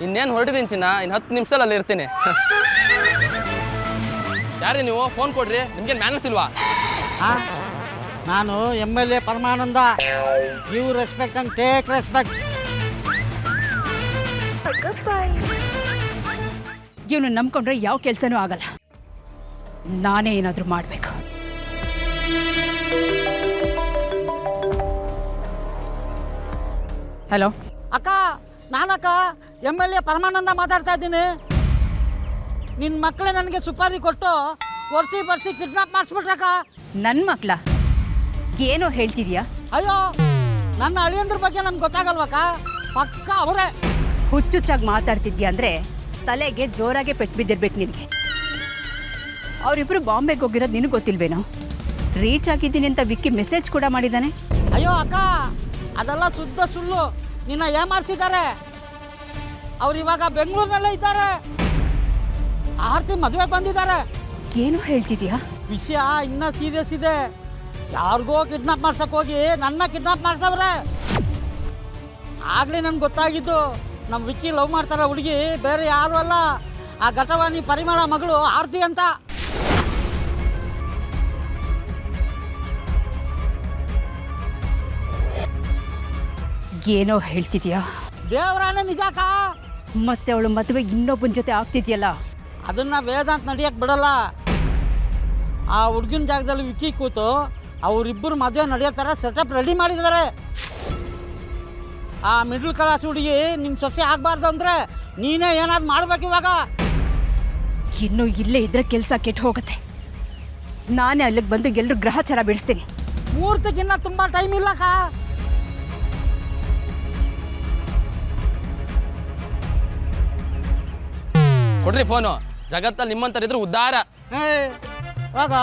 ಇನ್ನೇನು ಹೊರಟಿದ್ದೀನಿ ಚಿನ್ನ, ಇನ್ನು 10 ನಿಮಿಷದಲ್ಲಿ ಅಲ್ಲಿ ಇರ್ತೀನಿ. ಯಾರೇ ನೀವು? ಫೋನ್ ಕೊಡ್ರಿ, ನಿಮ್ಗೇನು ಮ್ಯಾನರ್ಸ್ ಇಲ್ವಾ? ನಾನು MLA Paramananda. Give respect and take respect. ಇವನು ನಂಬ್ಕೊಂಡ್ರೆ ಯಾವ ಕೆಲಸನೂ ಆಗಲ್ಲ. ನಾನೇ ಏನಾದರೂ ಮಾಡಬೇಕು. ಹಲೋ ಅಕ್ಕ, ನಾನಕ್ಕ MLA ಪರಮಾನಂದ ಮಾತಾಡ್ತಾ ಇದ್ದೀನಿ. ನಿನ್ನ ಮಕ್ಕಳೇ ನನಗೆ ಸುಪಾರಿ ಕೊಟ್ಟು ಬರ್ಸಿ ಕಿಡ್ನಾಪ್ ಮಾಡಿಸ್ಬಿಟ್ರಕ್ಕ. ನನ್ನ ಮಕ್ಳ ಏನೋ ಹೇಳ್ತಿದ್ಯಾ? ಅಯ್ಯೋ, ನನ್ನ ಅಳಿಯಂದ್ರ ಬಗ್ಗೆ ನನ್ಗೆ ಗೊತ್ತಾಗಲ್ವಕ್ಕ? ಪಕ್ಕ ಅವರೇ. ಹುಚ್ಚುಚ್ಚಾಗಿ ಮಾತಾಡ್ತಿದ್ಯಾ ಅಂದರೆ ತಲೆಗೆ ಜೋರಾಗೆ ಪೆಟ್ಟು ಬಿದ್ದಿರ್ಬೇಕು ನಿನಗೆ. ಅವರಿಬ್ಬರು ಬಾಂಬೆಗೆ ಹೋಗಿರೋದು ನಿನಗೆ ಗೊತ್ತಿಲ್ವೇನೋ? ರೀಚ್ ಆಗಿದ್ದೀನಿ ಅಂತ ವಿಕ್ಕಿ ಮೆಸೇಜ್ ಕೂಡ ಮಾಡಿದ್ದಾನೆ. ಅಯ್ಯೋ ಅಕ್ಕ, ಅದೆಲ್ಲ ಶುದ್ಧ ಸುಳ್ಳು. ನಿನ್ನ ಏಮಾರಿಸಿದ್ದಾರೆ. ಅವ್ರು ಇವಾಗ ಬೆಂಗಳೂರಿನಲ್ಲೇ ಇದ್ದಾರೆ. ಆರ್ತಿ ಮದುವೆ ಬಂದಿದ್ದಾರೆ. ಏನು ಹೇಳ್ತಿದ್ಯಾ? ವಿಷಯ ಇನ್ನೂ ಸೀರಿಯಸ್ ಇದೆ. ಯಾರಿಗೋ ಕಿಡ್ನಾಪ್ ಮಾಡ್ಸಕ್ಕೆ ಹೋಗಿ ನನ್ನ ಕಿಡ್ನಾಪ್ ಮಾಡ್ಸವ್ರೆ. ಆಗಲೇ ನನ್ಗೆ ಗೊತ್ತಾಗಿದ್ದು, ನಮ್ಮ ವಿಕ್ಕಿ ಲವ್ ಮಾಡ್ತಾರೆ ಹುಡುಗಿ ಬೇರೆ ಯಾರು ಅಲ್ಲ, ಆ ಘಟವಾಣಿ ಪರಿಮಳ ಮಗಳು ಆರ್ತಿ ಅಂತ. ಏನೋ ಹೇಳ್ತಿದ್ಯಾ? ದೇವರಾನೇ ನಿಜಾಕ. ಮತ್ತೆ ಅವಳು ಮದುವೆ ಇನ್ನೊಬ್ಬನ ಜೊತೆ ಆಗ್ತಿದ್ಯಲ್ಲ, ಅದನ್ನು ವೇದಾಂತ ನಡೆಯಕ್ಕೆ ಬಿಡಲ್ಲ. ಆ ಹುಡುಗಿನ ಜಾಗದಲ್ಲಿ ವಿಕ್ಕಿ ಕೂತು ಅವರಿಬ್ಬರು ಮದುವೆ ನಡೆಯೋ ಥರ ಸೆಟಪ್ ರೆಡಿ ಮಾಡಿದ್ದಾರೆ. ಆ ಮಿಡ್ಲ್ ಕ್ಲಾಸ್ ಹುಡುಗಿ ನಿಮ್ಮ ಸೊಸೆ ಆಗಬಾರ್ದು ಅಂದರೆ ನೀನೇ ಏನಾದ್ರು ಮಾಡ್ಬೇಕು ಇವಾಗ. ಇನ್ನೂ ಇಲ್ಲೇ ಇದ್ರೆ ಕೆಲಸ ಕೆಟ್ಟು ಹೋಗುತ್ತೆ. ನಾನೇ ಅಲ್ಲಿಗೆ ಬಂದು ಎಲ್ಲರೂ ಗ್ರಹಚಾರ ಬಿಡಿಸ್ತೀನಿ. ಮುಹೂರ್ತಕ್ಕಿನ್ನ ತುಂಬ ಟೈಮ್ ಇಲ್ಲಕ್ಕ. ಕೊಡ್ರಿ ಫೋನು. ಜಗತ್ತಲ್ಲಿ ನಿಮ್ಮಂತರಿದ್ರು ಉದ್ಧಾರ. ಇವಾಗ